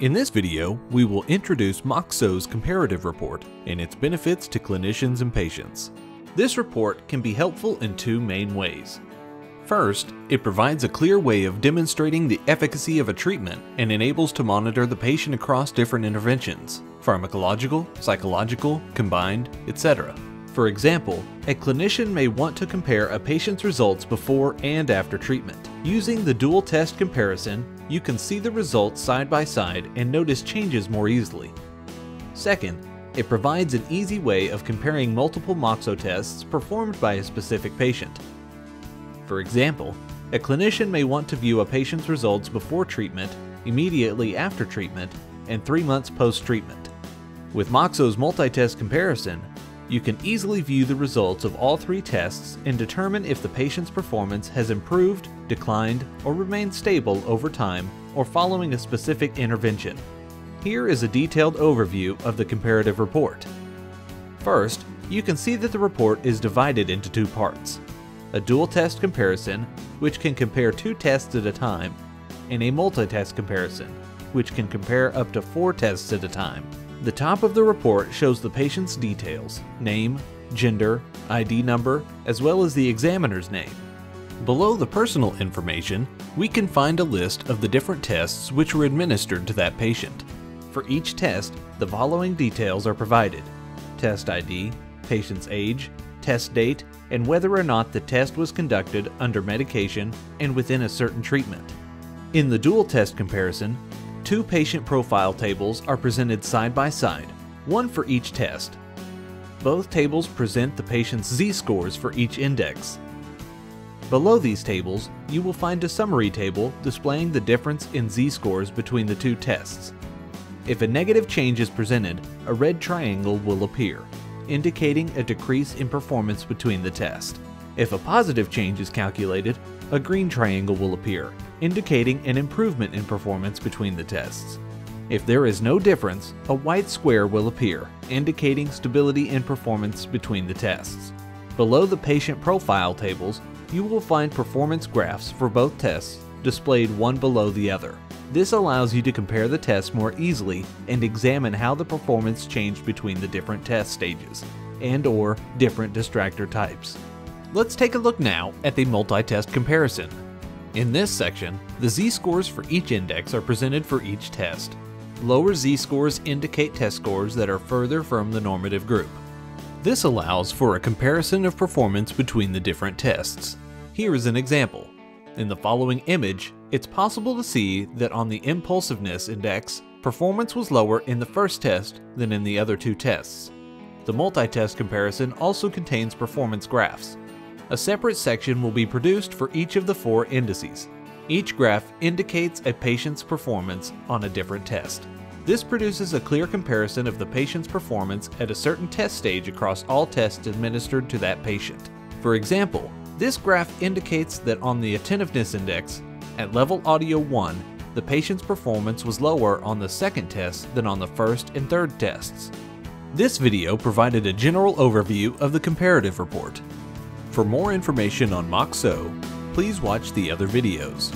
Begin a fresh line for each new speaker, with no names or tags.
In this video, we will introduce Moxo's comparative report and its benefits to clinicians and patients. This report can be helpful in two main ways. First, it provides a clear way of demonstrating the efficacy of a treatment and enables to monitor the patient across different interventions, pharmacological, psychological, combined, etc. For example, a clinician may want to compare a patient's results before and after treatment. Using the dual test comparison, you can see the results side by side and notice changes more easily. Second, it provides an easy way of comparing multiple Moxo tests performed by a specific patient. For example, a clinician may want to view a patient's results before treatment, immediately after treatment, and 3 months post-treatment. With Moxo's multi-test comparison, you can easily view the results of all 3 tests and determine if the patient's performance has improved, declined, or remained stable over time or following a specific intervention. Here is a detailed overview of the comparative report. First, you can see that the report is divided into 2 parts: a dual test comparison, which can compare 2 tests at a time, and a multi-test comparison, which can compare up to 4 tests at a time. The top of the report shows the patient's details: name, gender, ID number, as well as the examiner's name. Below the personal information, we can find a list of the different tests which were administered to that patient. For each test, the following details are provided: test ID, patient's age, test date, and whether or not the test was conducted under medication and within a certain treatment. In the dual test comparison, 2 patient profile tables are presented side by side, one for each test. Both tables present the patient's Z-scores for each index. Below these tables, you will find a summary table displaying the difference in Z-scores between the 2 tests. If a negative change is presented, a red triangle will appear, indicating a decrease in performance between the tests. If a positive change is calculated, a green triangle will appear, indicating an improvement in performance between the tests. If there is no difference, a white square will appear, indicating stability in performance between the tests. Below the patient profile tables, you will find performance graphs for both tests displayed one below the other. This allows you to compare the tests more easily and examine how the performance changed between the different test stages and/or different distractor types. Let's take a look now at the multi-test comparison. In this section, the Z-scores for each index are presented for each test. Lower Z-scores indicate test scores that are further from the normative group. This allows for a comparison of performance between the different tests. Here is an example. In the following image, it's possible to see that on the impulsiveness index, performance was lower in the first test than in the other 2 tests. The multi-test comparison also contains performance graphs. A separate section will be produced for each of the 4 indices. Each graph indicates a patient's performance on a different test. This produces a clear comparison of the patient's performance at a certain test stage across all tests administered to that patient. For example, this graph indicates that on the attentiveness index, at level audio 1, the patient's performance was lower on the second test than on the first and third tests. This video provided a general overview of the comparative report. For more information on Moxo, please watch the other videos.